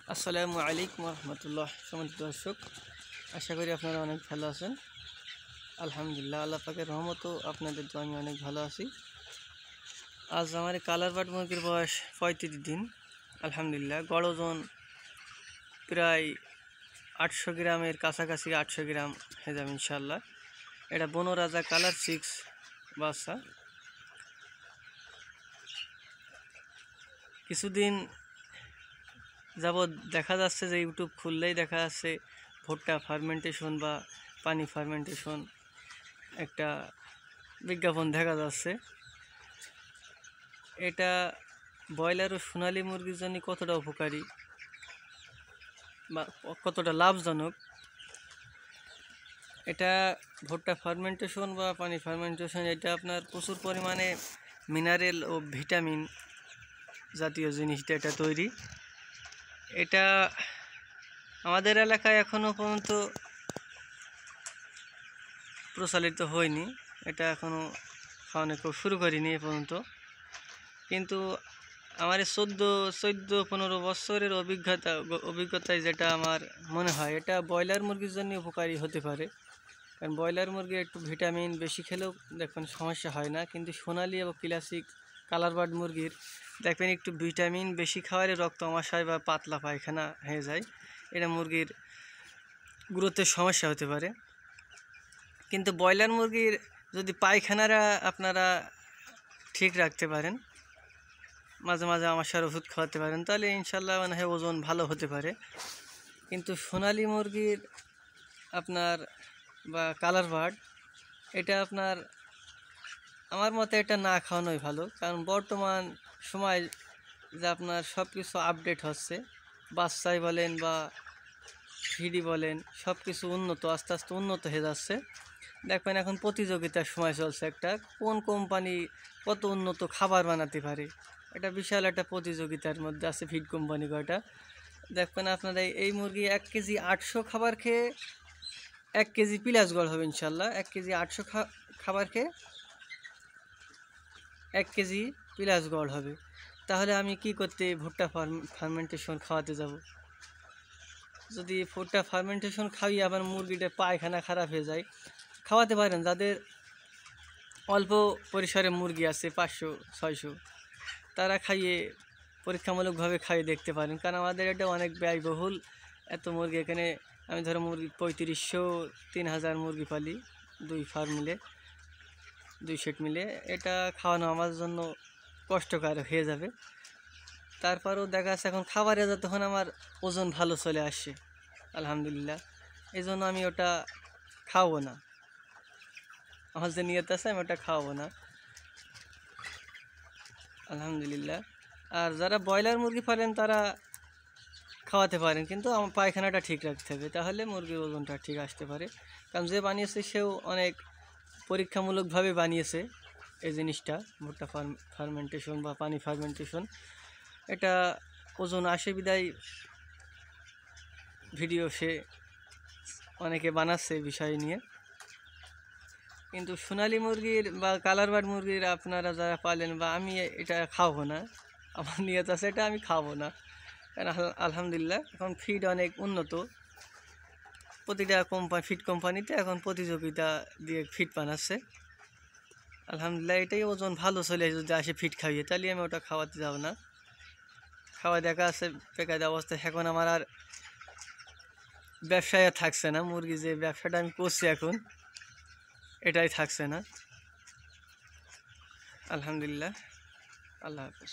আসসালামু আলাইকুম রহমতুল্লাহ। সম্মানিত দর্শক, আশা করি আপনারা অনেক ভালো আছেন। আলহামদুলিল্লাহ, আল্লাহ পাকের রহমত আপনাদের তো আমি অনেক ভালো আছি। আজ আমার কালার বাট মুরগির বয়স 35 দিন। আলহামদুলিল্লাহ, গড় ওজন প্রায় 800 গ্রামের কাছাকাছি, 800 গ্রাম হয়ে যাবে ইনশাল্লাহ। এটা বনো রাজা কালার 6 বাচ্চা। কিছুদিন যাবৎ দেখা যাচ্ছে যে ইউটিউব খুললেই দেখা যাচ্ছে ভুট্টা ফার্মেন্টেশন বা পানি ফার্মেন্টেশন একটা বিজ্ঞাপন দেখা যাচ্ছে। এটা ব্রয়লার ও সোনালী মুরগির জন্য কতটা উপকারী বা কতটা লাভজনক, এটা ভুট্টা ফার্মেন্টেশন বা পানি ফার্মেন্টেশন, এটা আপনার প্রচুর পরিমাণে মিনারেল ও ভিটামিন জাতীয় জিনিসটা এটা তৈরি। এটা আমাদের এলাকায় এখনও পর্যন্ত প্রচলিত হয়নি, এটা এখনও খাওয়ানো কেউ শুরু করিনি এ পর্যন্ত। কিন্তু আমার 14-15 বছরের অভিজ্ঞতায় যেটা আমার মনে হয়, এটা ব্রয়লার মুরগির জন্য উপকারী হতে পারে। কারণ ব্রয়লার মুরগির একটু ভিটামিন বেশি খেলেও দেখবেন সমস্যা হয় না, কিন্তু সোনালি এবং ক্লাসিক কালার বার্ড মুরগির দেখবেন একটু ভিটামিন বেশি খাওয়ালে রক্ত আমাশয় বা পাতলা পায়খানা হয়ে যায়, এটা মুরগির গ্রোথের সমস্যা হতে পারে। কিন্তু ব্রয়লার মুরগির যদি পায়খানারা আপনারা ঠিক রাখতে পারেন, মাঝে মাঝে আমাশার ওষুধ খাওয়াতে পারেন, তাহলে ইনশাল্লাহ মনে হয় ওজন ভালো হতে পারে। কিন্তু সোনালী মুরগির আপনার বা কালার বার্ড, এটা আপনার আমার মতে এটা না খাওয়ানোই ভালো। কারণ বর্তমান সময় যে আপনার সব কিছু আপডেট হচ্ছে, বাচ্চাই বলেন বা ফিডি বলেন, সব কিছু উন্নত, আস্তে আস্তে উন্নত হয়ে যাচ্ছে। দেখবেন এখন প্রতিযোগিতার সময় চলছে, একটা কোন কোম্পানি কত উন্নত খাবার বানাতে পারে, এটা বিশাল একটা প্রতিযোগিতার মধ্যে আছে ফিড কোম্পানি কয়টা। দেখবেন আপনারা এই মুরগি 1 কেজি 800 খাবার খেয়ে 1 কেজি প্লাস গড় হবে ইনশাল্লাহ। 1 কেজি 800 খাবার খেয়ে 1 কেজি প্লাস গড় হবে। তাহলে আমি কি করতে ভুট্টা ফার্মেন্টেশন খাওয়াতে যাব? যদি ভুট্টা ফার্মেন্টেশন খাইয়ে আবার মুরগিটা পায়খানা খারাপ হয়ে যায়, খাওয়াতে পারেন যাদের অল্প পরিসরে মুরগি আছে 500-600, তারা খাইয়ে পরীক্ষামূলকভাবে খাইয়ে দেখতে পারেন। কারণ আমাদের এটা অনেক ব্যয়বহুল, এত মুরগি এখানে আমি ধরো মুরগি 3500-3000 মুরগি পালি, 2 ফার্ম মিলে, 2 সেট মিলে। এটা খাওয়ানো আমার জন্য কষ্টকর হয়ে যাবে। তারপরেও দেখা যাচ্ছে এখন খাবারে যতক্ষণ আমার ওজন ভালো চলে আসছে আলহামদুলিল্লাহ, এই জন্য আমি ওটা খাওয়াবো না। আমার যে নিয়ত আছে আমি ওটা খাওয়াবো না আলহামদুলিল্লাহ। আর যারা ব্রয়লার মুরগি পালেন তারা খাওয়াতে পারেন, কিন্তু আমার পায়খানাটা ঠিক রাখতে হবে, তাহলে মুরগির ওজনটা ঠিক আসতে পারে। কারণ যে বানিয়েছে সেও অনেক পরীক্ষামূলকভাবে বানিয়েছে এই জিনিসটা, ভুট্টা ফার্মেন্টেশন বা পানি ফার্মেন্টেশন। এটা ওজন আসে বিদায় ভিডিও সে অনেকে বানাচ্ছে এই বিষয় নিয়ে। কিন্তু সোনালী মুরগির বা কালার বার্ড মুরগির আপনারা যারা পালেন বা আমি, এটা খাওয়াবো না, আমার নিয়ত আছে এটা আমি খাওয়াবো না। কারণ আলহামদুলিল্লাহ এখন ফিড অনেক উন্নত, প্রতিটা ফিড কোম্পানিতে এখন প্রতিযোগিতা দিয়ে ফিড বানাচ্ছে আলহামদুলিল্লাহ। এটাই ওজন ভালো চলে যদি আসে ফিড খাইয়ে, তাহলে আমি ওটা খাওয়াতে যাব না। খাওয়া দেখা আছে বেকায়দা অবস্থা, এখন আমার আর ব্যবসায় থাকছে না, মুরগি যে ব্যবসাটা আমি করছি এখন এটাই থাকছে না আলহামদুলিল্লাহ। আল্লাহ হাফেজ।